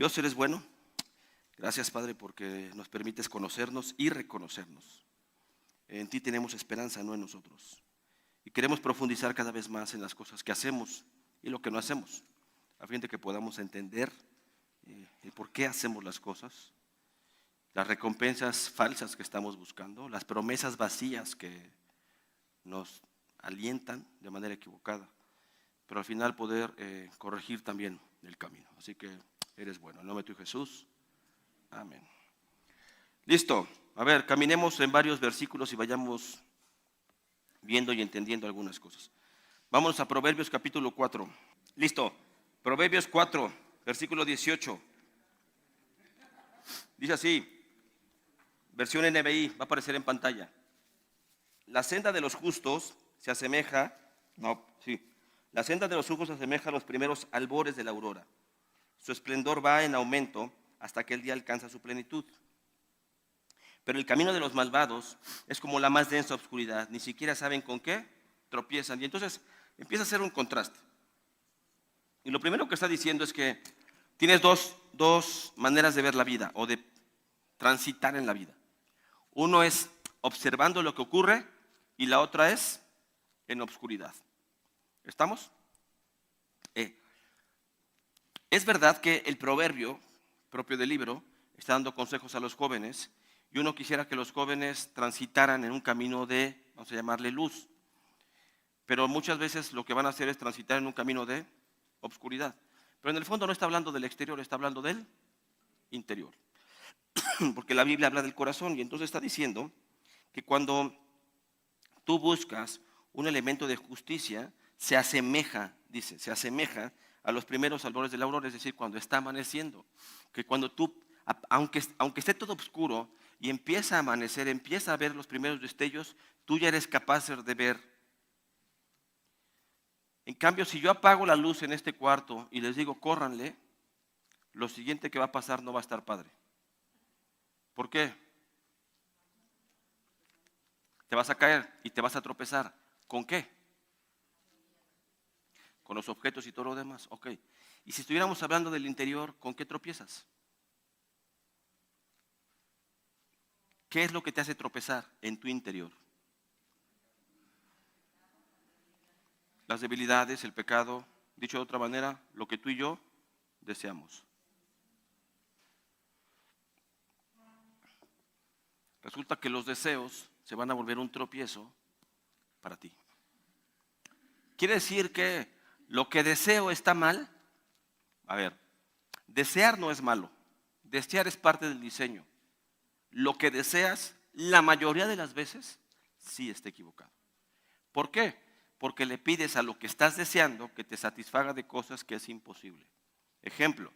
Dios, eres bueno. Gracias, Padre, porque nos permites conocernos y reconocernos. En ti tenemos esperanza, no en nosotros. Y queremos profundizar cada vez más en las cosas que hacemos y lo que no hacemos, a fin de que podamos entender el por qué hacemos las cosas, las recompensas falsas que estamos buscando, las promesas vacías que nos alientan de manera equivocada, pero al final poder corregir también el camino. Así que eres bueno. En nombre de tu Jesús. Amén. Listo. A ver, caminemos en varios versículos y vayamos viendo y entendiendo algunas cosas. Vamos a Proverbios capítulo 4. Listo. Proverbios 4, versículo 18. Dice así, versión NBI, va a aparecer en pantalla. La senda de los justos se asemeja, la senda de los justos se asemeja a los primeros albores de la aurora. Su esplendor va en aumento hasta que el día alcanza su plenitud. Pero el camino de los malvados es como la más densa oscuridad, ni siquiera saben con qué tropiezan. Y entonces empieza a hacer un contraste. Y lo primero que está diciendo es que tienes dos maneras de ver la vida o de transitar en la vida. Uno es observando lo que ocurre y la otra es en obscuridad. ¿Estamos? Es verdad que el proverbio propio del libro está dando consejos a los jóvenes y uno quisiera que los jóvenes transitaran en un camino de, vamos a llamarle luz, pero muchas veces lo que van a hacer es transitar en un camino de obscuridad. Pero en el fondo no está hablando del exterior, está hablando del interior, porque la Biblia habla del corazón y entonces está diciendo que cuando tú buscas un elemento de justicia, se asemeja, dice, se asemeja a los primeros albores de la aurora, es decir, cuando está amaneciendo. Que cuando tú, aunque esté todo oscuro y empieza a amanecer, empieza a ver los primeros destellos, tú ya eres capaz de ver. En cambio, si yo apago la luz en este cuarto y les digo, córranle, lo siguiente que va a pasar no va a estar padre. ¿Por qué? Te vas a caer y te vas a tropezar. ¿Con qué? Con los objetos y todo lo demás. Ok. Y si estuviéramos hablando del interior, ¿con qué tropiezas? ¿Qué es lo que te hace tropezar en tu interior? Las debilidades, el pecado, dicho de otra manera, lo que tú y yo deseamos. Resulta que los deseos se van a volver un tropiezo para ti. ¿Quiere decir que lo que deseo está mal? A ver, desear no es malo. Desear es parte del diseño. Lo que deseas, la mayoría de las veces, sí está equivocado. ¿Por qué? Porque le pides a lo que estás deseando que te satisfaga de cosas que es imposible. Ejemplo,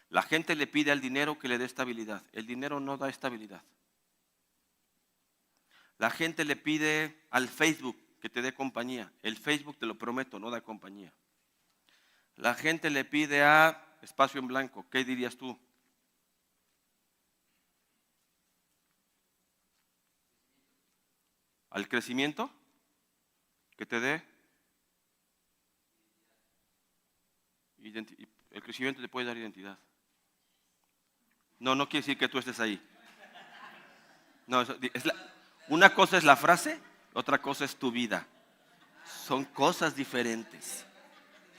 la gente le pide al dinero que le dé estabilidad. El dinero no da estabilidad. La gente le pide al Facebook que te dé compañía. El Facebook, te lo prometo, no da compañía. La gente le pide a espacio en blanco. ¿Qué dirías tú? ¿Al crecimiento? Que te dé. El crecimiento te puede dar identidad. No, no quiere decir que tú estés ahí. No, una cosa es la frase, otra cosa es tu vida. Son cosas diferentes.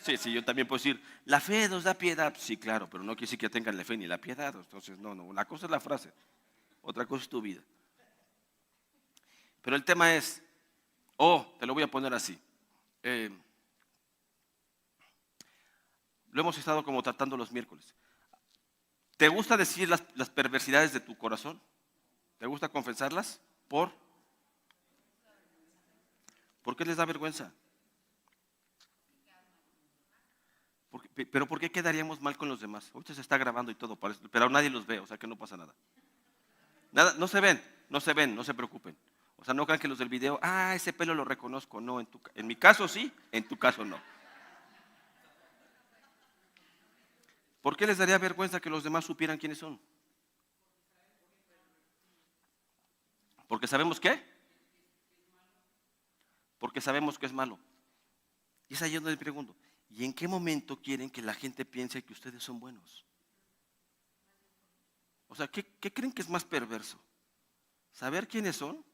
Sí, yo también puedo decir, la fe nos da piedad. Sí, claro, pero no quiere decir que tengan la fe ni la piedad. Entonces, no, una cosa es la frase, otra cosa es tu vida. Pero el tema es, te lo voy a poner así. Lo hemos estado como tratando los miércoles. ¿Te gusta decir las perversidades de tu corazón? ¿Te gusta confesarlas? ¿Por qué les da vergüenza? ¿Pero por qué quedaríamos mal con los demás? Ahorita se está grabando y todo, pero nadie los ve, o sea que no pasa nada. No se ven, no se preocupen. O sea, no crean que los del video, ese pelo lo reconozco. No, en mi caso sí, en tu caso no. ¿Por qué les daría vergüenza que los demás supieran quiénes son? ¿Porque sabemos qué? Porque sabemos que es malo. Y es ahí donde me pregunto, ¿y en qué momento quieren que la gente piense que ustedes son buenos? O sea, ¿qué creen que es más perverso? ¿Saber quiénes son?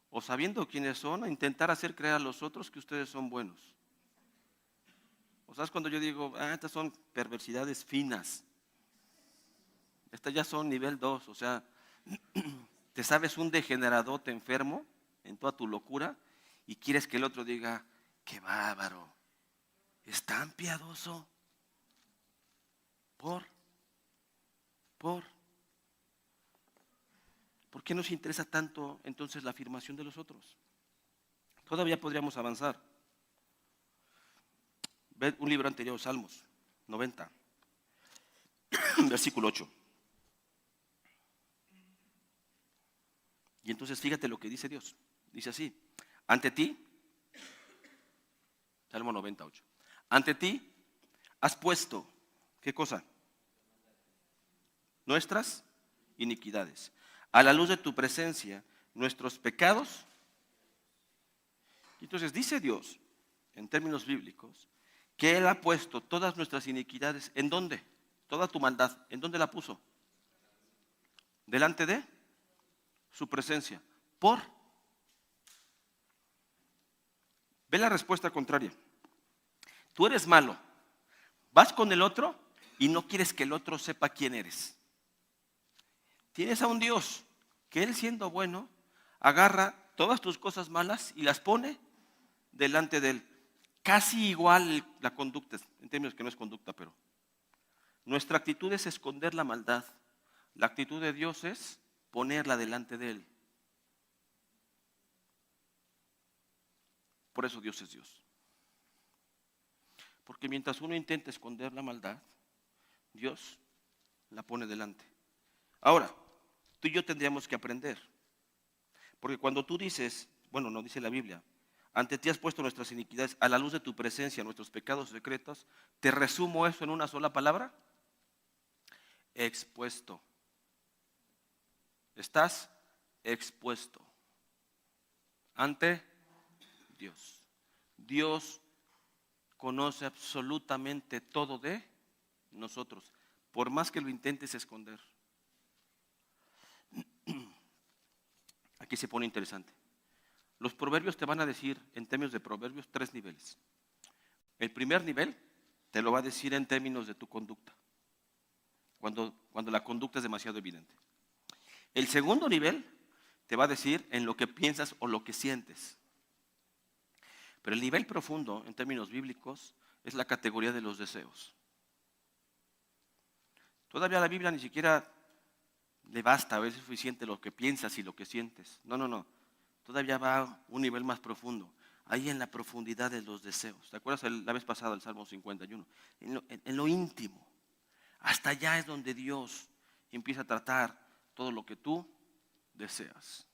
¿O sabiendo quiénes son, a intentar hacer creer a los otros que ustedes son buenos? O sea, es cuando yo digo, estas son perversidades finas. Estas ya son nivel 2, o sea, te sabes un degeneradote enfermo en toda tu locura y quieres que el otro diga, qué bárbaro, es tan piadoso. ¿Por qué nos interesa tanto entonces la afirmación de los otros? Todavía podríamos avanzar. Ve un libro anterior, Salmos 90, versículo 8. Y entonces fíjate lo que dice Dios. Dice así, ante ti, Salmo 98, ante ti has puesto, ¿qué cosa? Nuestras iniquidades. A la luz de tu presencia, nuestros pecados. Entonces dice Dios, en términos bíblicos, que Él ha puesto todas nuestras iniquidades, ¿en dónde? Toda tu maldad, ¿en dónde la puso? Delante de su presencia. Ve la respuesta contraria. Tú eres malo, vas con el otro y no quieres que el otro sepa quién eres. Tienes a un Dios que Él, siendo bueno, agarra todas tus cosas malas y las pone delante de Él. Casi igual la conducta, en términos que no es conducta, pero nuestra actitud es esconder la maldad. La actitud de Dios es ponerla delante de Él. Por eso Dios es Dios. Porque mientras uno intenta esconder la maldad, Dios la pone delante. Ahora, tú y yo tendríamos que aprender. Porque cuando tú dices, bueno, no dice la Biblia, ante ti has puesto nuestras iniquidades, a la luz de tu presencia, nuestros pecados secretos, te resumo eso en una sola palabra: expuesto. Estás expuesto ante Dios. Dios conoce absolutamente todo de nosotros, por más que lo intentes esconder. Aquí se pone interesante. Los proverbios te van a decir, en términos de proverbios, 3 niveles. El primer nivel te lo va a decir en términos de tu conducta, cuando la conducta es demasiado evidente. El segundo nivel te va a decir en lo que piensas o lo que sientes. Pero el nivel profundo, en términos bíblicos, es la categoría de los deseos. Todavía a la Biblia ni siquiera le basta, a veces es suficiente lo que piensas y lo que sientes. No. Todavía va a un nivel más profundo. Ahí en la profundidad de los deseos. ¿Te acuerdas la vez pasada el Salmo 51? En lo íntimo. Hasta allá es donde Dios empieza a tratar todo lo que tú deseas.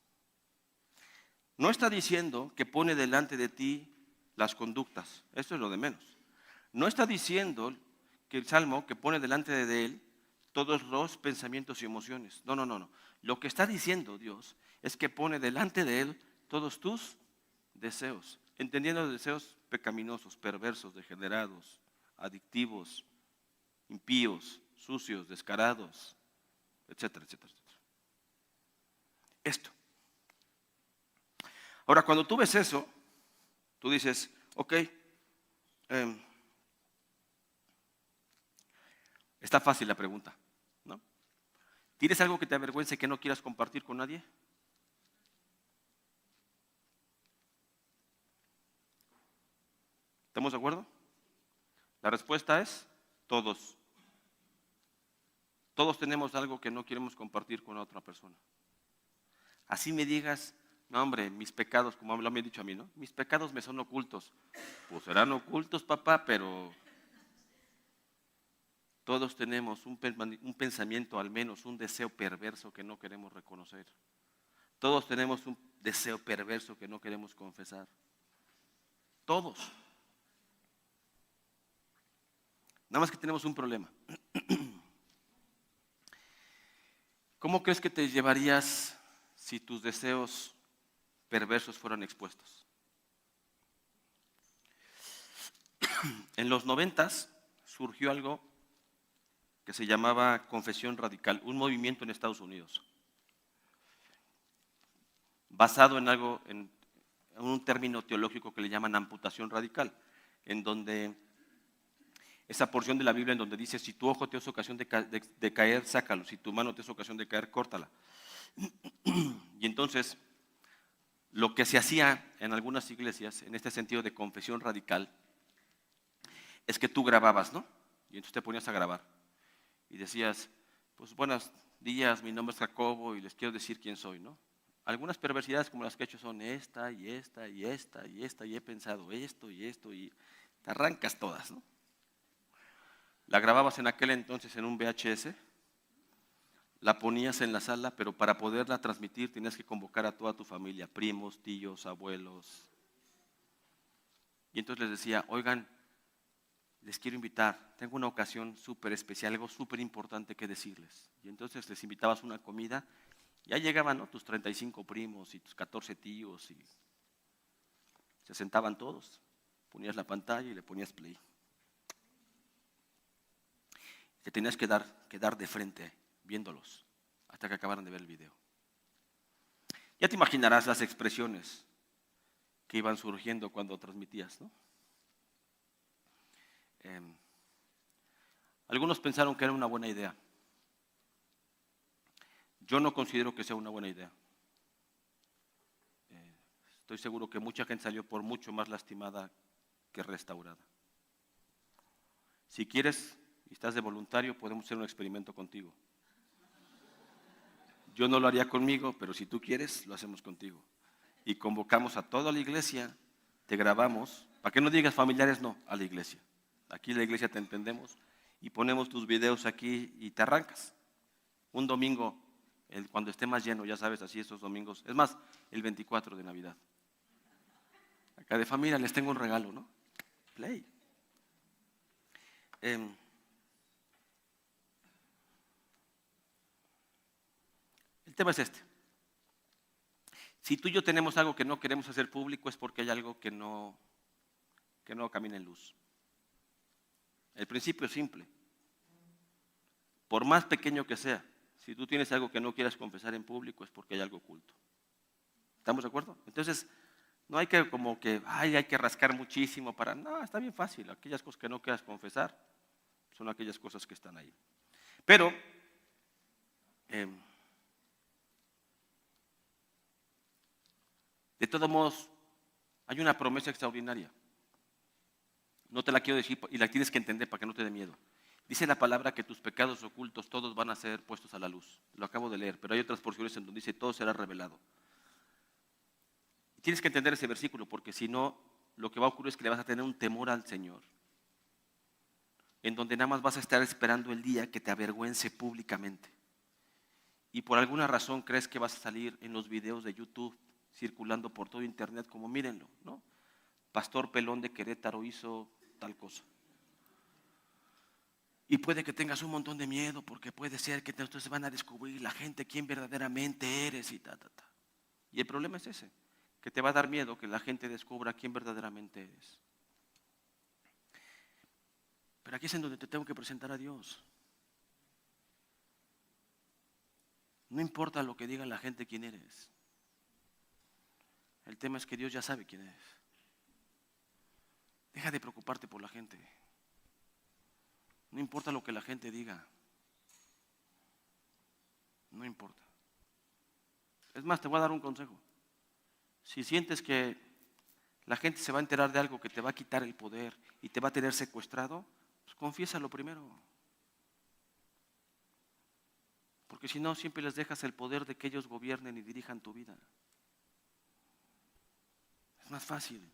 No está diciendo que pone delante de ti las conductas. Esto es lo de menos. No está diciendo que el Salmo que pone delante de él todos los pensamientos y emociones. No. Lo que está diciendo Dios es que pone delante de él todos tus deseos, entendiendo los deseos pecaminosos, perversos, degenerados, adictivos, impíos, sucios, descarados, etcétera. Esto. Ahora, cuando tú ves eso, tú dices, ok, está fácil la pregunta, ¿no? ¿Tienes algo que te avergüence que no quieras compartir con nadie? ¿Estamos de acuerdo? La respuesta es todos. Todos tenemos algo que no queremos compartir con otra persona. Así me digas, no hombre, mis pecados, como me han dicho a mí, ¿no? Mis pecados me son ocultos. Pues serán ocultos, papá, pero todos tenemos un pensamiento, al menos un deseo perverso que no queremos reconocer. Todos tenemos un deseo perverso que no queremos confesar. Todos. Nada más que tenemos un problema. ¿Cómo crees que te llevarías si tus deseos perversos fueran expuestos? En los 90s surgió algo que se llamaba Confesión Radical, un movimiento en Estados Unidos, basado en algo, en un término teológico que le llaman amputación radical, en donde esa porción de la Biblia en donde dice, si tu ojo te es ocasión de caer, sácalo, si tu mano te es ocasión de caer, córtala. Y entonces, lo que se hacía en algunas iglesias, en este sentido de confesión radical, es que tú grababas, ¿no? Y entonces te ponías a grabar. Y decías, pues buenos días, mi nombre es Jacobo y les quiero decir quién soy, ¿no? Algunas perversidades como las que he hecho son esta y esta y esta y esta y he pensado esto y te arrancas todas, ¿no? La grababas en aquel entonces en un VHS, la ponías en la sala, pero para poderla transmitir tenías que convocar a toda tu familia, primos, tíos, abuelos. Y entonces les decía, oigan, les quiero invitar, tengo una ocasión súper especial, algo súper importante que decirles. Y entonces les invitabas a una comida, ya llegaban, ¿no?, tus 35 primos y tus 14 tíos y se sentaban todos, ponías la pantalla y le ponías play. Te tenías que dar de frente viéndolos hasta que acabaran de ver el video. Ya te imaginarás las expresiones que iban surgiendo cuando transmitías, ¿no? Algunos pensaron que era una buena idea. Yo no considero que sea una buena idea. Estoy seguro que mucha gente salió por mucho más lastimada que restaurada. Si quieres y estás de voluntario, podemos hacer un experimento contigo. Yo no lo haría conmigo, pero si tú quieres, lo hacemos contigo. Y convocamos a toda la iglesia, te grabamos, para que no digas familiares, no, a la iglesia. Aquí en la iglesia te entendemos y ponemos tus videos aquí y te arrancas. Un domingo, cuando esté más lleno, ya sabes, así estos domingos. Es más, el 24 de Navidad. Acá de familia les tengo un regalo, ¿no? Play. El tema es este. Si tú y yo tenemos algo que no queremos hacer público es porque hay algo que no camina en luz. El principio es simple. Por más pequeño que sea, si tú tienes algo que no quieras confesar en público es porque hay algo oculto. ¿Estamos de acuerdo? Entonces, no hay que como que, hay que rascar muchísimo para... No, está bien fácil. Aquellas cosas que no quieras confesar son aquellas cosas que están ahí. Pero, de todos modos, hay una promesa extraordinaria. No te la quiero decir y la tienes que entender para que no te dé miedo. Dice la palabra que tus pecados ocultos todos van a ser puestos a la luz. Lo acabo de leer, pero hay otras porciones en donde dice todo será revelado. Y tienes que entender ese versículo porque si no, lo que va a ocurrir es que le vas a tener un temor al Señor. En donde nada más vas a estar esperando el día que te avergüence públicamente. Y por alguna razón crees que vas a salir en los videos de YouTube circulando por todo internet como mírenlo, ¿no? Pastor Pelón de Querétaro hizo tal cosa. Y puede que tengas un montón de miedo porque puede ser que entonces van a descubrir la gente quién verdaderamente eres y ta. Y el problema es ese, que te va a dar miedo que la gente descubra quién verdaderamente eres. Pero aquí es en donde te tengo que presentar a Dios. No importa lo que diga la gente quién eres. El tema es que Dios ya sabe quién eres. Deja de preocuparte por la gente. No importa lo que la gente diga. No importa. Es más, te voy a dar un consejo. Si sientes que la gente se va a enterar de algo que te va a quitar el poder y te va a tener secuestrado, pues confiésalo primero. Porque si no, siempre les dejas el poder de que ellos gobiernen y dirijan tu vida. Es más fácil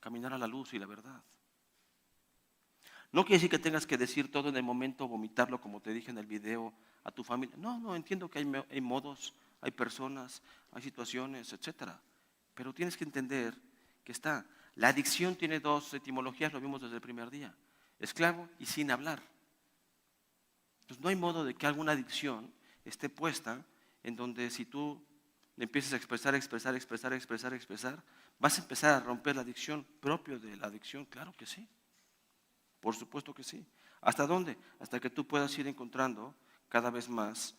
caminar a la luz y la verdad. No quiere decir que tengas que decir todo en el momento, vomitarlo como te dije en el video a tu familia. No, entiendo que hay modos, hay personas, hay situaciones, etcétera. Pero tienes que entender que la adicción tiene dos etimologías, lo vimos desde el primer día. Esclavo y sin hablar. Entonces no hay modo de que alguna adicción esté puesta en donde si tú le empiezas a expresar, vas a empezar a romper la adicción propio de la adicción, claro que sí. Por supuesto que sí. ¿Hasta dónde? Hasta que tú puedas ir encontrando cada vez más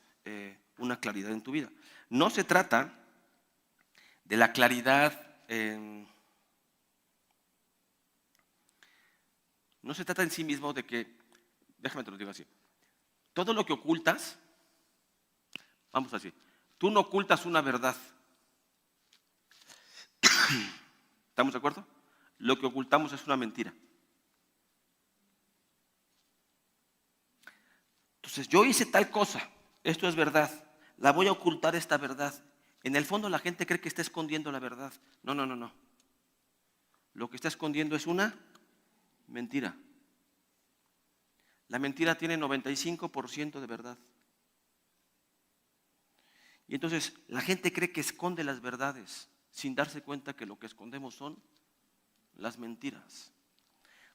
una claridad en tu vida. No se trata de la claridad, no se trata en sí mismo de que, déjame te lo digo así, todo lo que ocultas, vamos así, tú no ocultas una verdad. ¿Estamos de acuerdo? Lo que ocultamos es una mentira. Entonces, yo hice tal cosa, esto es verdad, la voy a ocultar esta verdad. En el fondo la gente cree que está escondiendo la verdad. No, no, no, no. Lo que está escondiendo es una mentira. La mentira tiene 95% de verdad. Y entonces la gente cree que esconde las verdades sin darse cuenta que lo que escondemos son las mentiras.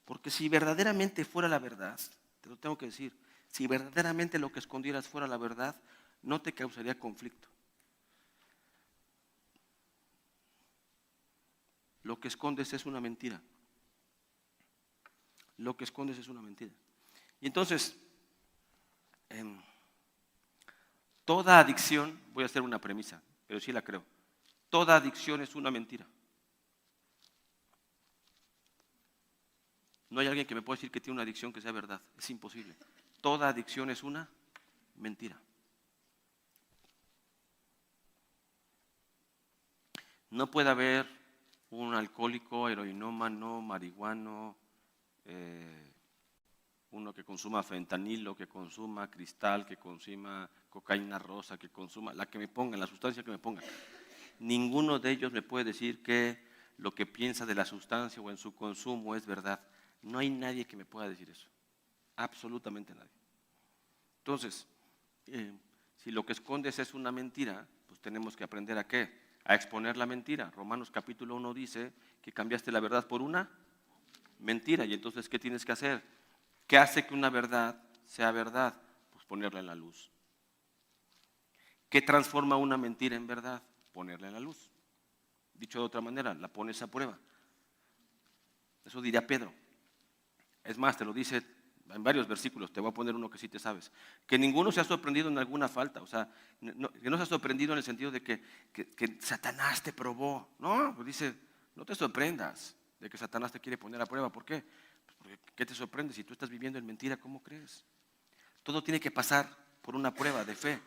Porque si verdaderamente fuera la verdad, te lo tengo que decir, si verdaderamente lo que escondieras fuera la verdad, no te causaría conflicto. Lo que escondes es una mentira. Lo que escondes es una mentira. Y entonces, toda adicción, voy a hacer una premisa, pero sí la creo, toda adicción es una mentira. No hay alguien que me pueda decir que tiene una adicción que sea verdad, es imposible. Toda adicción es una mentira. No puede haber un alcohólico, heroinómano, marihuano, uno que consuma fentanilo, que consuma cristal, que consuma cocaína rosa, que consuma la que me pongan, la sustancia que me pongan. Ninguno de ellos me puede decir que lo que piensa de la sustancia o en su consumo es verdad. No hay nadie que me pueda decir eso. Absolutamente nadie. Entonces, si lo que escondes es una mentira, pues tenemos que aprender a qué, a exponer la mentira. Romanos capítulo 1 dice que cambiaste la verdad por una mentira. Y entonces, ¿qué tienes que hacer? ¿Qué hace que una verdad sea verdad? Pues ponerla en la luz. ¿Qué transforma una mentira en verdad? Ponerla en la luz. Dicho de otra manera, la pones a prueba. Eso diría Pedro. Es más, te lo dice en varios versículos, te voy a poner uno que sí te sabes. Que ninguno se ha sorprendido en alguna falta, o sea, que no se ha sorprendido en el sentido de que Satanás te probó. No, pues dice, no te sorprendas de que Satanás te quiere poner a prueba. ¿Por qué? Pues porque ¿qué te sorprende? Si tú estás viviendo en mentira, ¿cómo crees? Todo tiene que pasar por una prueba de fe.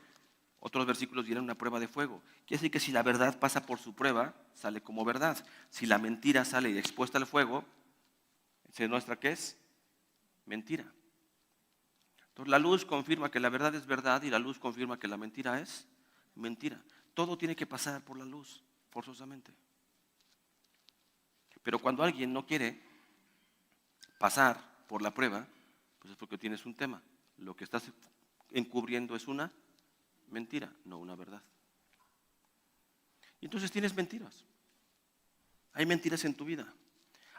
Otros versículos dirán una prueba de fuego. Quiere decir que si la verdad pasa por su prueba, sale como verdad. Si la mentira sale expuesta al fuego, ¿se demuestra qué es? Mentira. Entonces la luz confirma que la verdad es verdad y la luz confirma que la mentira es mentira. Todo tiene que pasar por la luz, forzosamente. Pero cuando alguien no quiere pasar por la prueba, pues es porque tienes un tema. Lo que estás encubriendo es una mentira, no una verdad. Y entonces tienes mentiras. Hay mentiras en tu vida.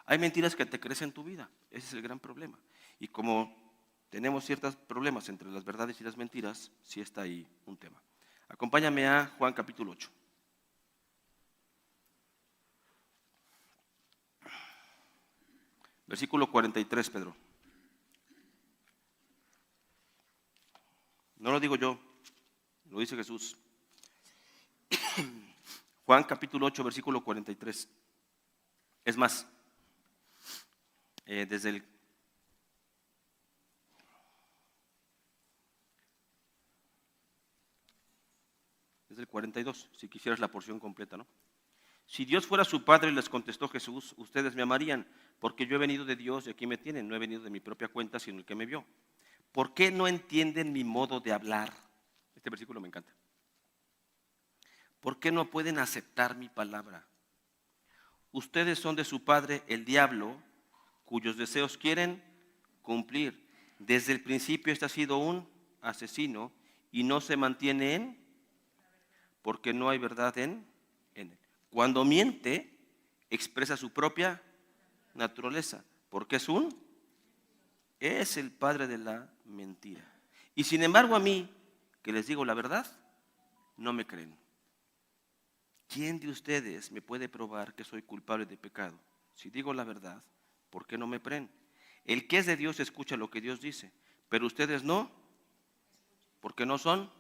Hay mentiras que te crees en tu vida. Ese es el gran problema. Y como tenemos ciertos problemas entre las verdades y las mentiras, sí está ahí un tema. Acompáñame a Juan capítulo 8. Versículo 43, Pedro. No lo digo yo, lo dice Jesús. Juan capítulo 8, versículo 43. Es más, desde el 42, si quisieras la porción completa, ¿no? Si Dios fuera su Padre, les contestó Jesús, ustedes me amarían, porque yo he venido de Dios y aquí me tienen, no he venido de mi propia cuenta, sino el que me vio. ¿Por qué no entienden mi modo de hablar? Este versículo me encanta. ¿Por qué no pueden aceptar mi palabra? Ustedes son de su padre, el diablo, cuyos deseos quieren cumplir. Desde el principio este ha sido un asesino y no se mantiene porque no hay verdad en él. Cuando miente, expresa su propia naturaleza, porque es el padre de la mentira. Y sin embargo a mí, que les digo la verdad, no me creen. ¿Quién de ustedes me puede probar que soy culpable de pecado? Si digo la verdad, ¿por qué no me creen? El que es de Dios escucha lo que Dios dice, pero ustedes no, porque no son.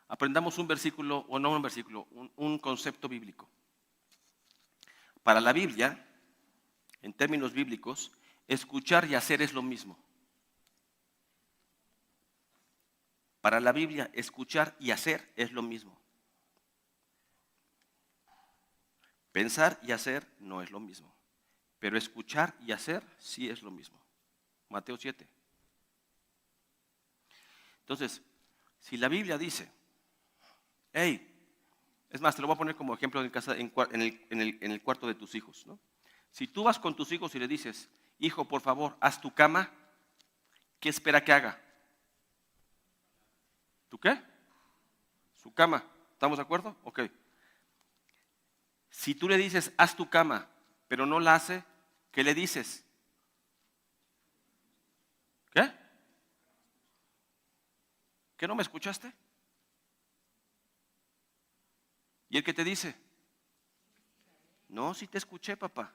Aprendamos un versículo, o no un versículo, un concepto bíblico. Para la Biblia, en términos bíblicos, escuchar y hacer es lo mismo. Para la Biblia, escuchar y hacer es lo mismo. Pensar y hacer no es lo mismo, pero escuchar y hacer sí es lo mismo. Mateo 7. Entonces, si la Biblia dice, hey, es más, te lo voy a poner como ejemplo en casa, en el cuarto de tus hijos, ¿no? Si tú vas con tus hijos y le dices, hijo, por favor, haz tu cama, ¿qué espera que haga? ¿Tú qué? Su cama. ¿Estamos de acuerdo? Ok. Si tú le dices, haz tu cama, pero no la hace, ¿qué le dices? ¿Qué? ¿Qué no me escuchaste? ¿Y el que te dice? No, sí te escuché, papá.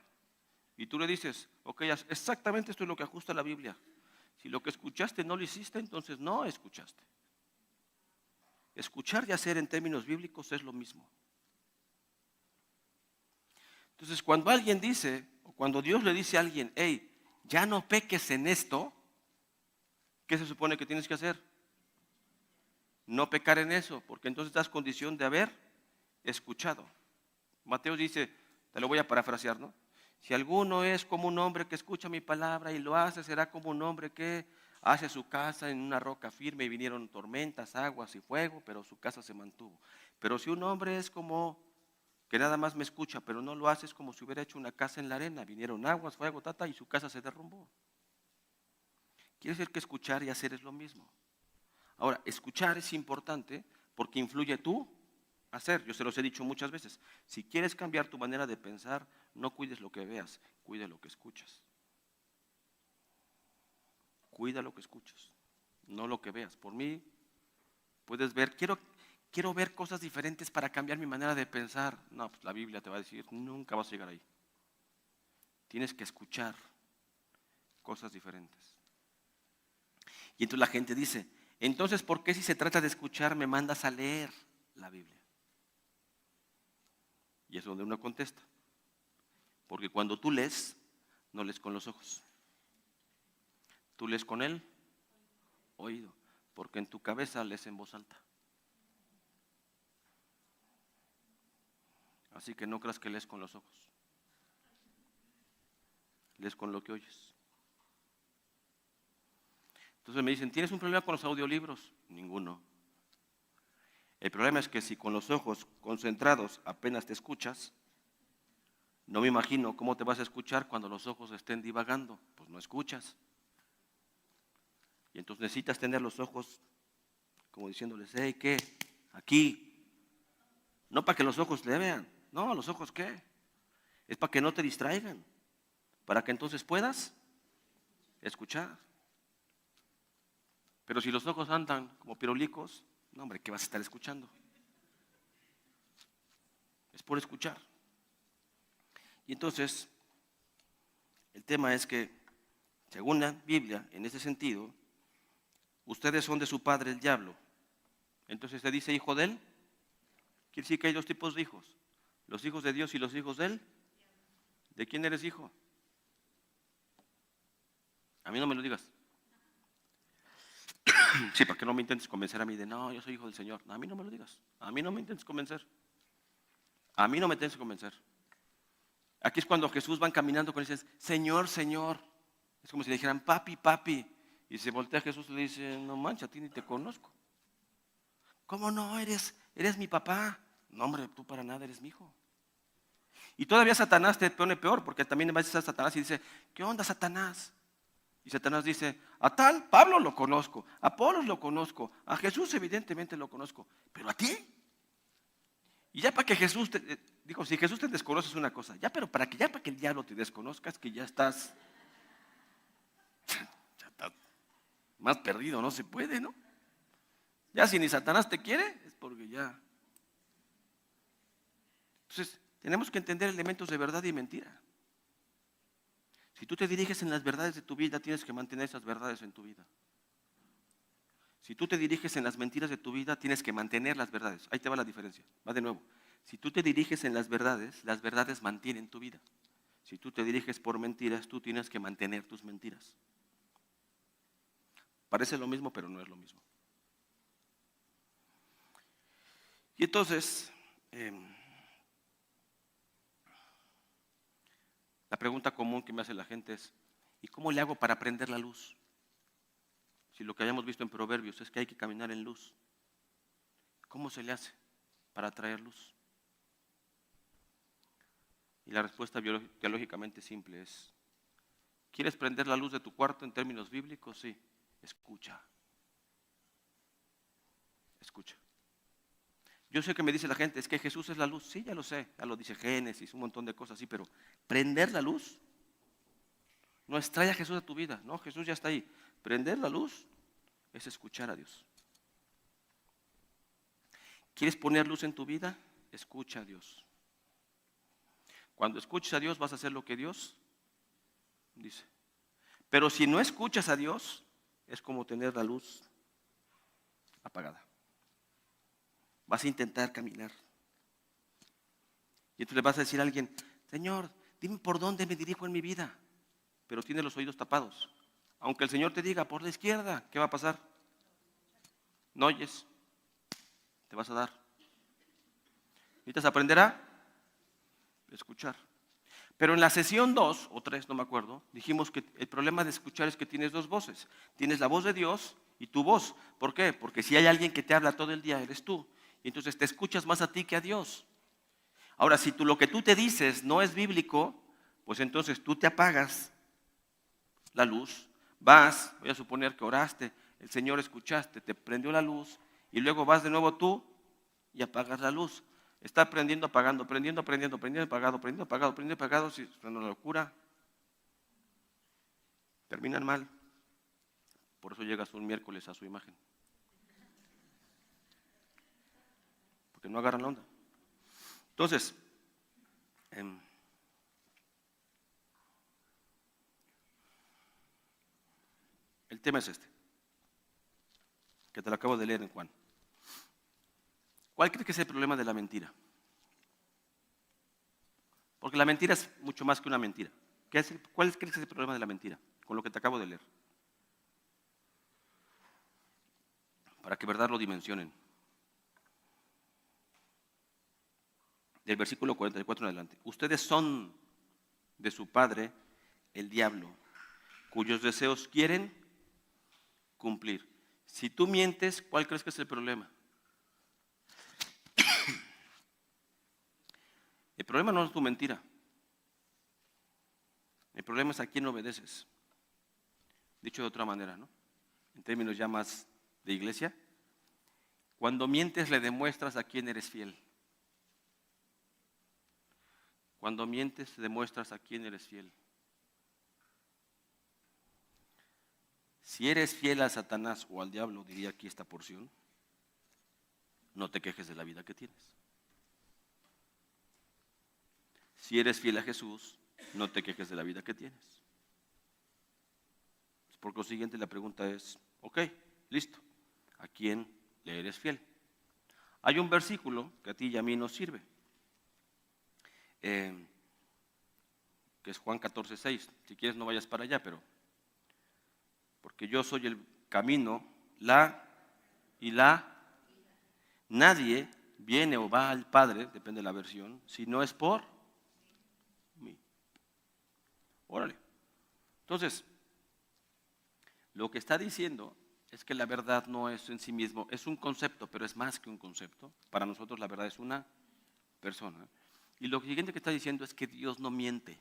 Y tú le dices, ok, exactamente esto es lo que ajusta la Biblia. Si lo que escuchaste no lo hiciste, entonces no escuchaste. Escuchar y hacer en términos bíblicos es lo mismo. Entonces, cuando alguien dice, o cuando Dios le dice a alguien, hey, ya no peques en esto, ¿qué se supone que tienes que hacer? No pecar en eso, porque entonces das condición de haber escuchado. Mateo dice, te lo voy a parafrasear, ¿no? Si alguno es como un hombre que escucha mi palabra y lo hace, será como un hombre que hace su casa en una roca firme y vinieron tormentas, aguas y fuego, pero su casa se mantuvo. Pero si un hombre es como que nada más me escucha, pero no lo hace, es como si hubiera hecho una casa en la arena, vinieron aguas, fuego, y su casa se derrumbó. Quiere decir que escuchar y hacer es lo mismo. Ahora, escuchar es importante porque influye tu hacer. Yo se los he dicho muchas veces. Si quieres cambiar tu manera de pensar, no cuides lo que veas, cuida lo que escuchas. Cuida lo que escuchas, no lo que veas. Por mí, puedes ver, quiero ver cosas diferentes para cambiar mi manera de pensar. No, pues la Biblia te va a decir, nunca vas a llegar ahí. Tienes que escuchar cosas diferentes. Y entonces la gente dice, entonces, ¿por qué si se trata de escuchar me mandas a leer la Biblia? Y es donde uno contesta. Porque cuando tú lees, no lees con los ojos. Tú lees con el oído. Porque en tu cabeza lees en voz alta. Así que no creas que lees con los ojos. Lees con lo que oyes. Entonces me dicen, ¿tienes un problema con los audiolibros? Ninguno. El problema es que si con los ojos concentrados apenas te escuchas, no me imagino cómo te vas a escuchar cuando los ojos estén divagando. Pues no escuchas. Y entonces necesitas tener los ojos como diciéndoles, hey, ¿qué? Aquí. No para que los ojos le vean. No, ¿los ojos qué? Es para que no te distraigan. Para que entonces puedas escuchar. Pero si los ojos andan como pirolicos, no, hombre, ¿qué vas a estar escuchando? Es por escuchar. Y entonces, el tema es que, según la Biblia, en ese sentido, ustedes son de su padre el diablo. Entonces se dice hijo de él. Quiere decir que hay dos tipos de hijos. Los hijos de Dios y los hijos de él. ¿De quién eres hijo? A mí no me lo digas. Sí, para que no me intentes convencer a mí de, no, yo soy hijo del Señor. No, a mí no me lo digas. A mí no me intentes convencer. A mí no me intentes convencer. Aquí es cuando Jesús van caminando con él y dices, Señor, Señor. Es como si le dijeran, papi, papi. Y se voltea a Jesús y le dice, no mancha, a ti ni te conozco. ¿Cómo no? Eres mi papá. No, hombre, tú para nada eres mi hijo. Y todavía Satanás te pone peor, porque también va a decir a Satanás y dice, ¿qué onda, Satanás? Y Satanás dice, a tal Pablo lo conozco, a Apolos lo conozco, a Jesús evidentemente lo conozco, pero a ti. Y ya para que Jesús dijo, si Jesús te desconoce es una cosa, ya para que el diablo te desconozca es que ya estás más perdido, no se puede, ¿no? Ya si ni Satanás te quiere, es porque ya. Entonces, tenemos que entender elementos de verdad y mentira. Si tú te diriges en las verdades de tu vida, tienes que mantener esas verdades en tu vida. Si tú te diriges en las mentiras de tu vida, tienes que mantener las verdades. Ahí te va la diferencia. Va de nuevo. Si tú te diriges en las verdades mantienen tu vida. Si tú te diriges por mentiras, tú tienes que mantener tus mentiras. Parece lo mismo, pero no es lo mismo. Y entonces, la pregunta común que me hace la gente es, ¿y cómo le hago para prender la luz? Si lo que hayamos visto en Proverbios es que hay que caminar en luz, ¿cómo se le hace para traer luz? Y la respuesta teológicamente simple es, ¿quieres prender la luz de tu cuarto en términos bíblicos? Sí, escucha. Escucha. Yo sé que me dice la gente, es que Jesús es la luz. Sí, ya lo sé, ya lo dice Génesis, un montón de cosas así, pero prender la luz no es traer a Jesús a tu vida. No, Jesús ya está ahí. Prender la luz es escuchar a Dios. ¿Quieres poner luz en tu vida? Escucha a Dios. Cuando escuches a Dios vas a hacer lo que Dios dice. Pero si no escuchas a Dios, es como tener la luz apagada. Vas a intentar caminar. Y entonces le vas a decir a alguien, Señor, dime por dónde me dirijo en mi vida. Pero tiene los oídos tapados. Aunque el Señor te diga por la izquierda, ¿qué va a pasar? No oyes. Te vas a dar. Necesitas aprender a escuchar. Pero en la sesión 2 o 3, no me acuerdo, dijimos que el problema de escuchar es que tienes dos voces. Tienes la voz de Dios y tu voz. ¿Por qué? Porque si hay alguien que te habla todo el día, eres tú. Y entonces te escuchas más a ti que a Dios. Ahora, si lo que tú te dices no es bíblico, pues entonces tú te apagas la luz, vas, voy a suponer que oraste, el Señor escuchaste, te prendió la luz y luego vas de nuevo tú y apagas la luz. Está prendiendo, apagando, prendiendo, prendiendo, prendiendo, apagado, prendiendo, apagado, prendiendo, apagado, si es una locura. Terminan mal. Por eso llegas un miércoles a su imagen. Porque no agarran la onda. Entonces, el tema es este, que te lo acabo de leer en Juan. ¿Cuál crees que es el problema de la mentira? Porque la mentira es mucho más que una mentira. ¿Cuál crees que es el problema de la mentira? Con lo que te acabo de leer. Para que verdad lo dimensionen. Del versículo 44 en adelante. Ustedes son de su padre, el diablo, cuyos deseos quieren cumplir. Si tú mientes, ¿cuál crees que es el problema? El problema no es tu mentira. El problema es a quién obedeces. Dicho de otra manera, ¿no? En términos ya más de iglesia, cuando mientes le demuestras a quién eres fiel. Cuando mientes demuestras a quién eres fiel. Si eres fiel a Satanás o al diablo, diría aquí esta porción, no te quejes de la vida que tienes. Si eres fiel a Jesús, no te quejes de la vida que tienes. Por consiguiente, la pregunta es, ok, listo, ¿a quién le eres fiel? Hay un versículo que a ti y a mí nos sirve, que es Juan 14:6. Si quieres no vayas para allá, pero porque yo soy el camino, nadie viene o va al Padre, depende de la versión, si no es por mí. Órale. Entonces, lo que está diciendo es que la verdad no es en sí mismo, es un concepto, pero es más que un concepto. Para nosotros la verdad es una persona. Y lo siguiente que está diciendo es que Dios no miente.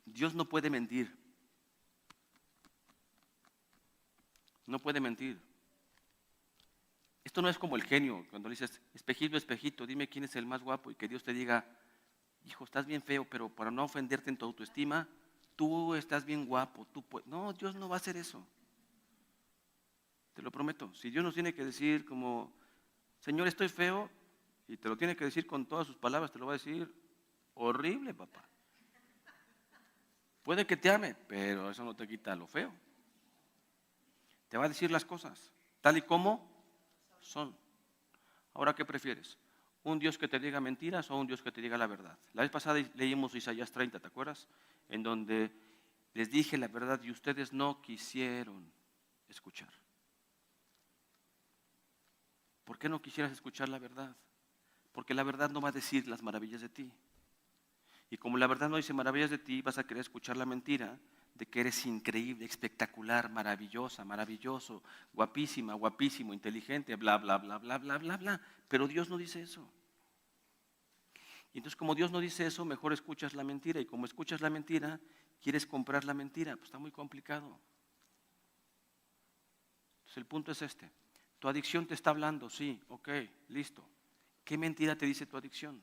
Dios no puede mentir. No puede mentir. Esto no es como el genio, cuando le dices, espejito, espejito, dime quién es el más guapo y que Dios te diga, hijo, estás bien feo, pero para no ofenderte en tu autoestima, tú estás bien guapo. No, Dios no va a hacer eso. Te lo prometo. Si Dios nos tiene que decir como, Señor, estoy feo, y te lo tiene que decir con todas sus palabras, te lo va a decir, horrible, papá. Puede que te ame, pero eso no te quita lo feo. Te va a decir las cosas tal y como son. Ahora, ¿qué prefieres? ¿Un Dios que te diga mentiras o un Dios que te diga la verdad? La vez pasada leímos Isaías 30, ¿te acuerdas? En donde les dije la verdad y ustedes no quisieron escuchar. ¿Por qué no quisieras escuchar la verdad? Porque la verdad no va a decir las maravillas de ti. Y como la verdad no dice maravillas de ti, vas a querer escuchar la mentira de que eres increíble, espectacular, maravillosa, maravilloso, guapísima, guapísimo, inteligente, bla, bla, bla, bla, bla, bla, bla. Pero Dios no dice eso. Y entonces como Dios no dice eso, mejor escuchas la mentira. Y como escuchas la mentira, quieres comprar la mentira. Pues está muy complicado. Entonces el punto es este. Tu adicción te está hablando, sí, ok, listo. ¿Qué mentira te dice tu adicción?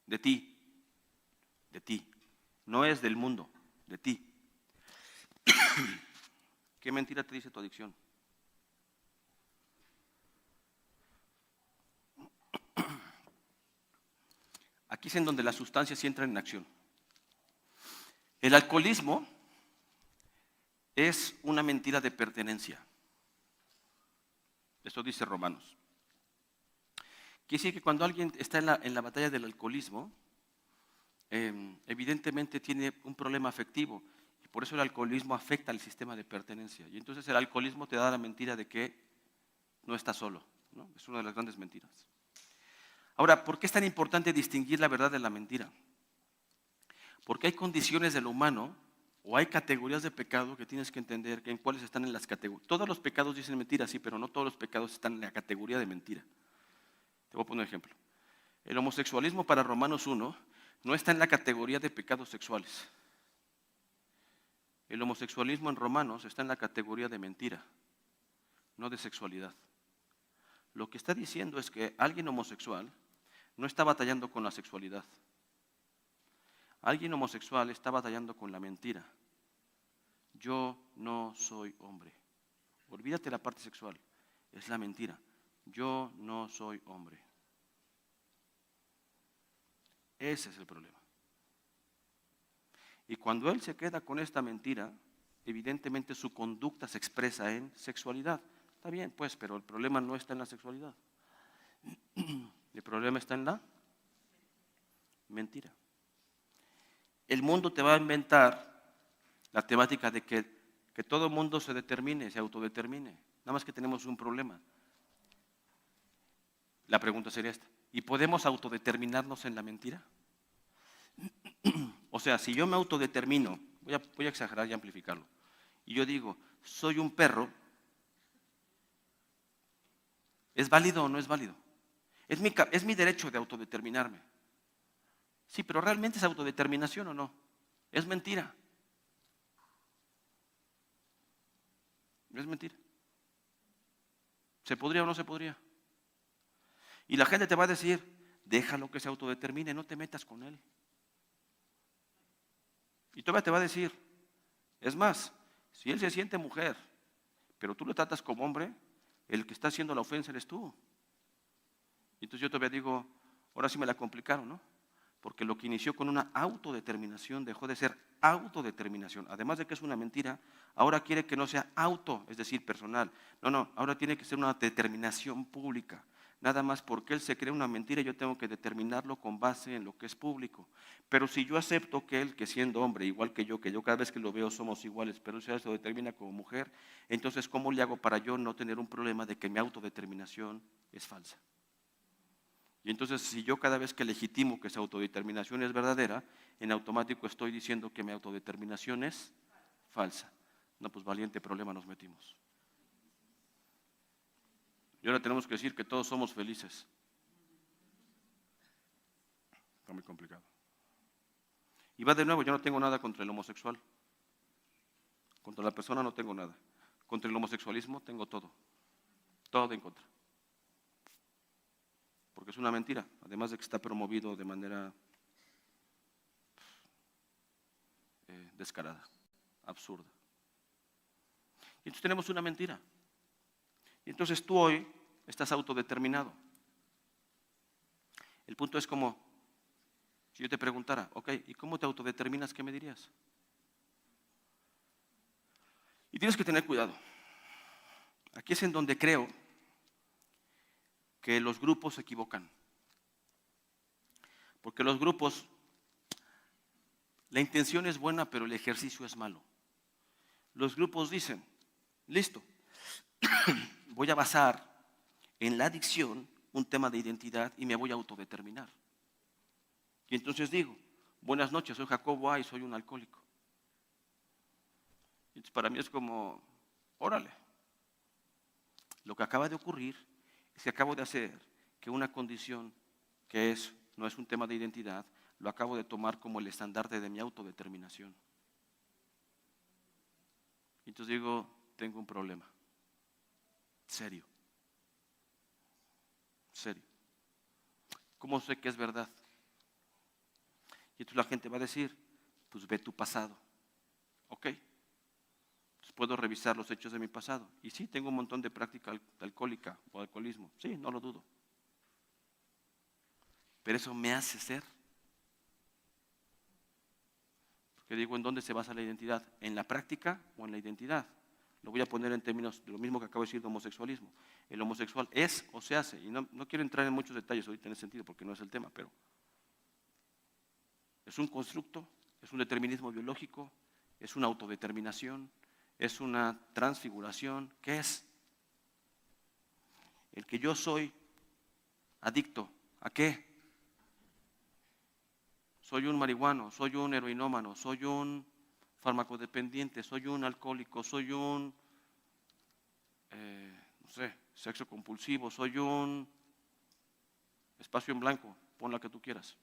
De ti, de ti. No es del mundo, de ti. ¿Qué mentira te dice tu adicción? Aquí es en donde las sustancias entran en acción. El alcoholismo es una mentira de pertenencia. Eso dice Romanos. Quiere decir que cuando alguien está en la batalla del alcoholismo, evidentemente tiene un problema afectivo. Y por eso el alcoholismo afecta al sistema de pertenencia. Y entonces el alcoholismo te da la mentira de que no estás solo, ¿no? Es una de las grandes mentiras. Ahora, ¿por qué es tan importante distinguir la verdad de la mentira? Porque hay condiciones del humano o hay categorías de pecado que tienes que entender en cuáles están en las categorías. Todos los pecados dicen mentira, sí, pero no todos los pecados están en la categoría de mentira. Te voy a poner un ejemplo. El homosexualismo para Romanos 1 no está en la categoría de pecados sexuales. El homosexualismo en Romanos está en la categoría de mentira, no de sexualidad. Lo que está diciendo es que alguien homosexual no está batallando con la sexualidad. Alguien homosexual está batallando con la mentira. Yo no soy hombre. Olvídate la parte sexual, es la mentira. Yo no soy hombre. Ese es el problema. Y cuando él se queda con esta mentira, evidentemente su conducta se expresa en sexualidad. Está bien, pues, pero el problema no está en la sexualidad. El problema está en la mentira. El mundo te va a inventar la temática de que todo el mundo se determine, se autodetermine. Nada más que tenemos un problema. La pregunta sería esta. ¿Y podemos autodeterminarnos en la mentira? O sea, si yo me autodetermino, voy a exagerar y amplificarlo, y yo digo, soy un perro, ¿es válido o no es válido? Es mi derecho de autodeterminarme. Sí, pero ¿realmente es autodeterminación o no? Es mentira. Es mentira. ¿Se podría o no se podría? Y la gente te va a decir, déjalo que se autodetermine, no te metas con él. Y todavía te va a decir, es más, si él se siente mujer, pero tú lo tratas como hombre, el que está haciendo la ofensa eres tú. Y entonces yo todavía digo, ahora sí me la complicaron, ¿no? Porque lo que inició con una autodeterminación dejó de ser autodeterminación. Además de que es una mentira, ahora quiere que no sea auto, es decir, personal. No, ahora tiene que ser una determinación pública. Nada más porque él se cree una mentira, yo tengo que determinarlo con base en lo que es público. Pero si yo acepto que él, que siendo hombre, igual que yo cada vez que lo veo somos iguales, pero él se determina como mujer, entonces ¿cómo le hago para yo no tener un problema de que mi autodeterminación es falsa? Y entonces, si yo cada vez que legitimo que esa autodeterminación es verdadera, en automático estoy diciendo que mi autodeterminación es falsa. No, pues valiente problema nos metimos. Y ahora tenemos que decir que todos somos felices. Está muy complicado. Y va de nuevo, yo no tengo nada contra el homosexual. Contra la persona no tengo nada. Contra el homosexualismo tengo todo. Todo en contra. Porque es una mentira, además de que está promovido de manera descarada, absurda. Y entonces tenemos una mentira. Y entonces tú hoy estás autodeterminado. El punto es como, Si yo te preguntara, ok, ¿y cómo te autodeterminas? ¿Qué me dirías? Y tienes que tener cuidado. Aquí es en donde creo que los grupos se equivocan. Porque los grupos, la intención es buena, pero el ejercicio es malo. Los grupos dicen, listo, voy a basar en la adicción un tema de identidad y me voy a autodeterminar. Y entonces digo, buenas noches, soy Jacobo A y soy un alcohólico. Y entonces para mí es como, órale. Lo que acaba de ocurrir es que acabo de hacer que una condición que no es un tema de identidad, lo acabo de tomar como el estandarte de mi autodeterminación. Y entonces digo, tengo un problema. Serio. Serio. ¿Cómo sé que es verdad? Y entonces la gente va a decir, pues ve tu pasado. ¿Ok? Entonces puedo revisar los hechos de mi pasado. Y sí, tengo un montón de práctica alcohólica o alcoholismo. Sí, no lo dudo. Pero eso me hace ser. Porque digo, ¿en dónde se basa la identidad? ¿En la práctica o en la identidad? Lo voy a poner en términos de lo mismo que acabo de decir de homosexualismo. El homosexual es o se hace. Y no quiero entrar en muchos detalles ahorita en ese sentido porque no es el tema, pero es un constructo, es un determinismo biológico, es una autodeterminación, es una transfiguración. ¿Qué es? El que yo soy adicto. ¿A qué? Soy un marihuano, soy un heroinómano, soy un farmacodependiente, soy un alcohólico, soy un, no sé, sexo compulsivo, soy un espacio en blanco, pon la que tú quieras.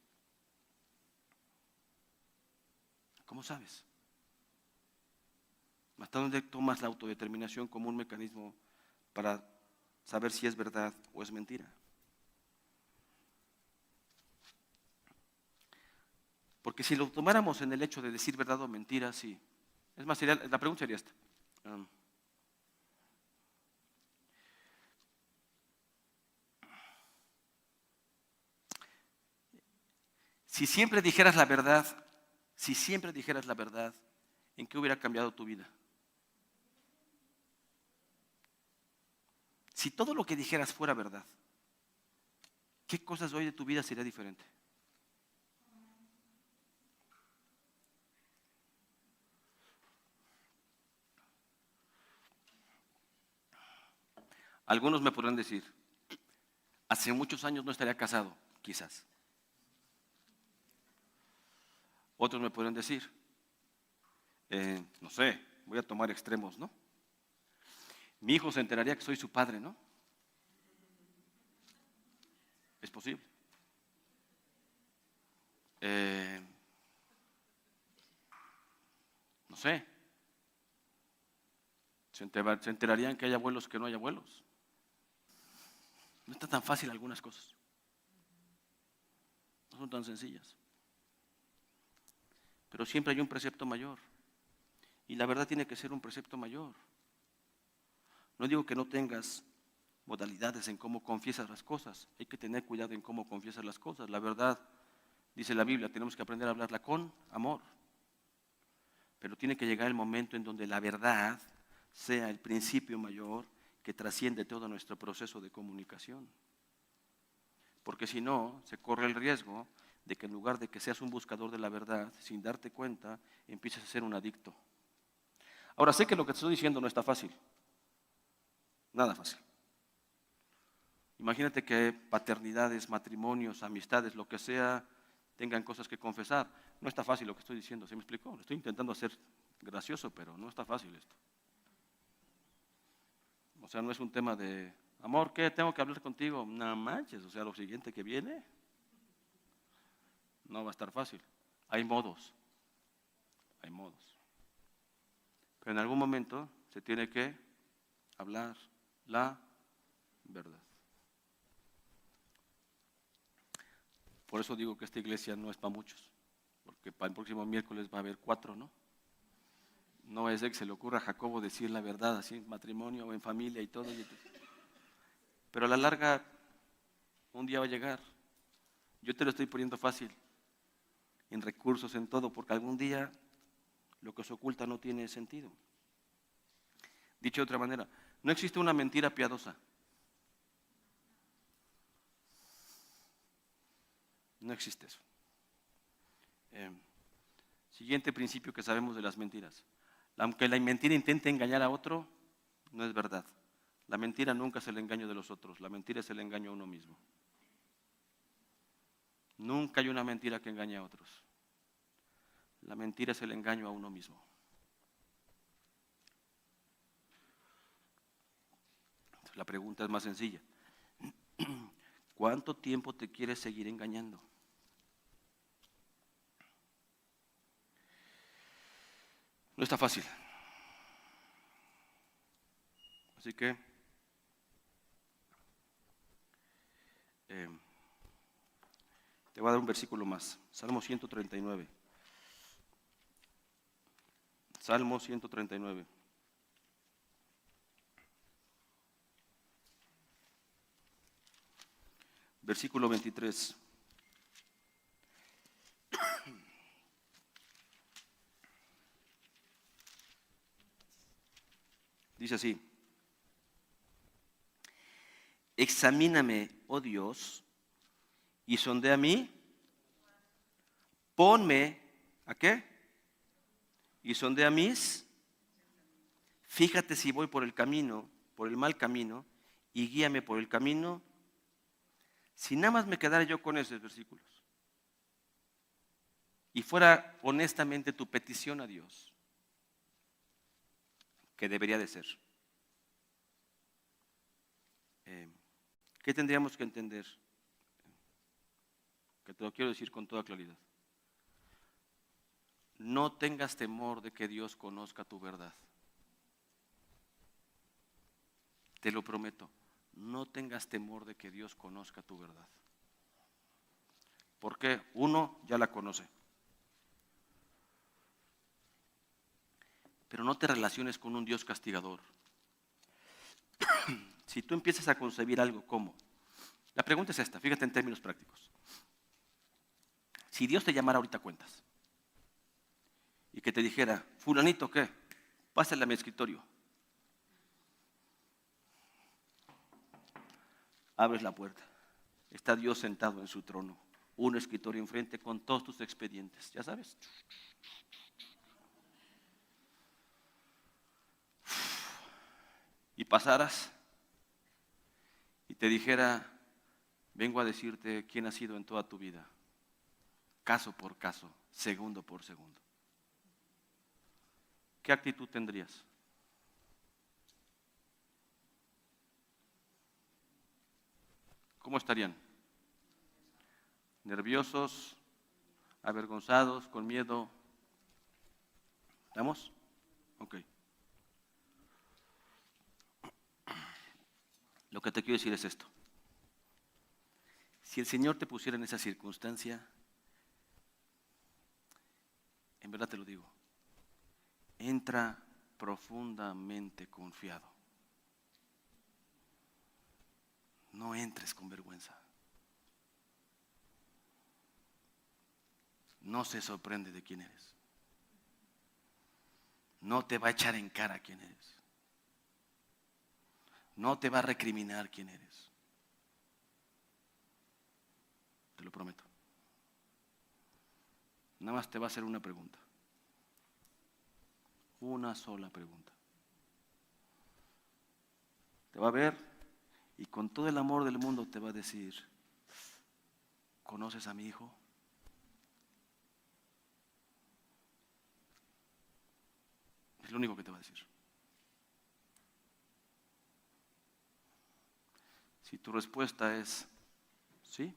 ¿Cómo sabes? ¿Hasta dónde tomas la autodeterminación como un mecanismo para saber si es verdad o es mentira? Porque si lo tomáramos en el hecho de decir verdad o mentira, sí. Es más, la pregunta sería esta. Si siempre dijeras la verdad, ¿en qué hubiera cambiado tu vida? Si todo lo que dijeras fuera verdad, ¿qué cosas hoy de tu vida sería diferente? Algunos me podrán decir, hace muchos años no estaría casado, quizás. Otros me podrán decir, no sé, voy a tomar extremos, ¿no? Mi hijo se enteraría que soy su padre, ¿no? Es posible. No sé. Se enterarían que hay abuelos que no hay abuelos. No está tan fácil algunas cosas. No son tan sencillas. Pero siempre hay un precepto mayor. Y la verdad tiene que ser un precepto mayor. No digo que no tengas modalidades en cómo confiesas las cosas. Hay que tener cuidado en cómo confiesas las cosas. La verdad, dice la Biblia, tenemos que aprender a hablarla con amor. Pero tiene que llegar el momento en donde la verdad sea el principio mayor que trasciende todo nuestro proceso de comunicación. Porque si no, se corre el riesgo de que en lugar de que seas un buscador de la verdad, sin darte cuenta, empieces a ser un adicto. Ahora, sé que lo que te estoy diciendo no está fácil. Nada fácil. Imagínate que paternidades, matrimonios, amistades, lo que sea, tengan cosas que confesar. No está fácil lo que estoy diciendo, ¿se me explicó? Lo estoy intentando hacer gracioso, pero no está fácil esto. O sea, no es un tema de, amor, ¿qué? Tengo que hablar contigo. No manches, o sea, lo siguiente que viene no va a estar fácil. Hay modos. Pero en algún momento se tiene que hablar la verdad. Por eso digo que esta iglesia no es para muchos, porque para el próximo miércoles va a haber 4, ¿no? No es de que se le ocurra a Jacobo decir la verdad así en matrimonio o en familia y todo. Pero a la larga, un día va a llegar. Yo te lo estoy poniendo fácil. en recursos, en todo, porque algún día lo que se oculta no tiene sentido. Dicho de otra manera, no existe una mentira piadosa. No existe eso. Siguiente principio que sabemos de las mentiras. Aunque la mentira intente engañar a otro, no es verdad. La mentira nunca es el engaño de los otros, la mentira es el engaño a uno mismo. Nunca hay una mentira que engañe a otros. La mentira es el engaño a uno mismo. La pregunta es más sencilla. ¿Cuánto tiempo te quieres seguir engañando? No está fácil. Así que te voy a dar un versículo más. Salmo 139. Salmo 139. Versículo 23. Dice así: examíname, oh Dios, y sondea a mí, ponme, ¿a qué? Y sondea mis, fíjate si voy por el camino, por el mal camino, y guíame por el camino. Si nada más me quedara yo con esos versículos y fuera honestamente tu petición a Dios, que debería de ser, ¿qué tendríamos que entender? Que te lo quiero decir con toda claridad. No tengas temor de que Dios conozca tu verdad. Te lo prometo, no tengas temor de que Dios conozca tu verdad. Porque uno ya la conoce. Pero no te relaciones con un Dios castigador. Si tú empiezas a concebir algo como, la pregunta es esta, fíjate en términos prácticos. Si Dios te llamara ahorita a cuentas y que te dijera, fulanito, ¿qué? Pásale a mi escritorio. Abres la puerta. Está Dios sentado en su trono. Un escritorio enfrente con todos tus expedientes. ¿Ya sabes? Y pasaras y te dijera, vengo a decirte quién ha sido en toda tu vida. Caso por caso, segundo por segundo. ¿Qué actitud tendrías? ¿Cómo estarían? ¿Nerviosos? ¿Avergonzados? ¿Con miedo? ¿Estamos? Ok. Lo que te quiero decir es esto. Si el Señor te pusiera en esa circunstancia, en verdad te lo digo, entra profundamente confiado. No entres con vergüenza. No se sorprende de quién eres. No te va a echar en cara quién eres. No te va a recriminar quién eres. Te lo prometo. Nada más te va a hacer una pregunta. Una sola pregunta. Te va a ver y con todo el amor del mundo te va a decir, ¿conoces a mi hijo? Es lo único que te va a decir. Si tu respuesta es sí,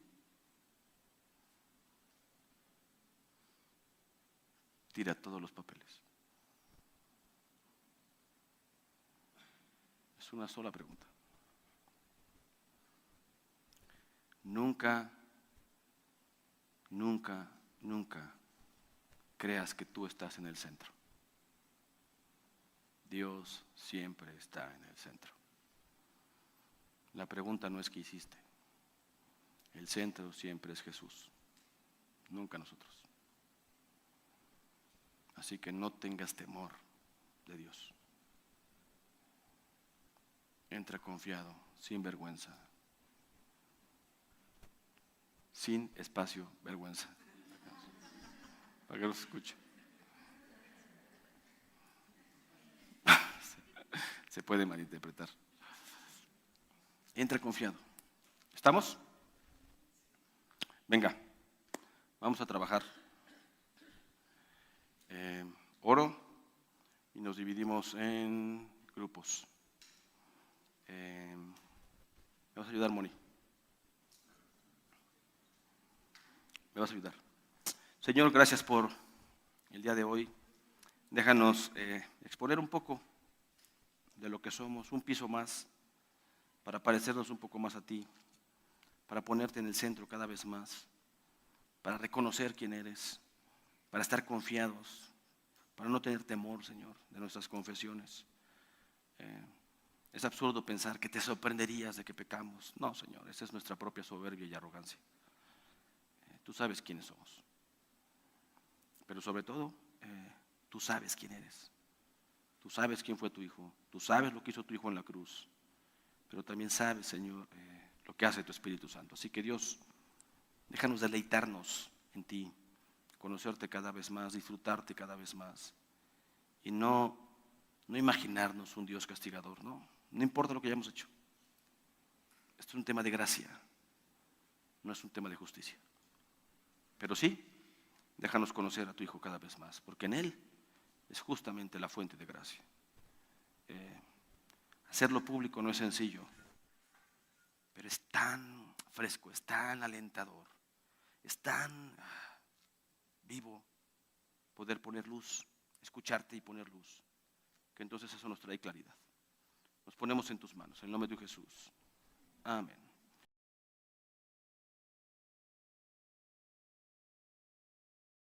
tira todos los papeles. Es una sola pregunta. Nunca, nunca, nunca creas que tú estás en el centro. Dios siempre está en el centro. La pregunta no es qué hiciste. El centro siempre es Jesús, nunca nosotros. Así que no tengas temor de Dios. Entra confiado, sin vergüenza. Sin espacio, vergüenza. Para que los escuche. Se puede malinterpretar. Entra confiado. ¿Estamos? Venga, vamos a trabajar. Oro y nos dividimos en grupos. ¿Me vas a ayudar, Moni? ¿Me vas a ayudar? Señor, gracias por el día de hoy. Déjanos exponer un poco de lo que somos, un piso más, para parecernos un poco más a ti, para ponerte en el centro cada vez más, para reconocer quién eres, para estar confiados, para no tener temor, Señor, de nuestras confesiones. Es absurdo pensar que te sorprenderías de que pecamos. No, Señor, esa es nuestra propia soberbia y arrogancia. Tú sabes quiénes somos. Pero sobre todo, tú sabes quién eres. Tú sabes quién fue tu Hijo. Tú sabes lo que hizo tu Hijo en la cruz. Pero también sabes, Señor, lo que hace tu Espíritu Santo. Así que Dios, déjanos deleitarnos en ti, conocerte cada vez más, disfrutarte cada vez más. Y no imaginarnos un Dios castigador, no importa lo que hayamos hecho. Esto es un tema de gracia, no es un tema de justicia. Pero sí, déjanos conocer a tu Hijo cada vez más, porque en Él es justamente la fuente de gracia. Hacerlo público no es sencillo, pero es tan fresco, es tan alentador, es tan vivo poder poner luz, escucharte y poner luz, que entonces eso nos trae claridad. Nos ponemos en tus manos, en el nombre de Jesús. Amén.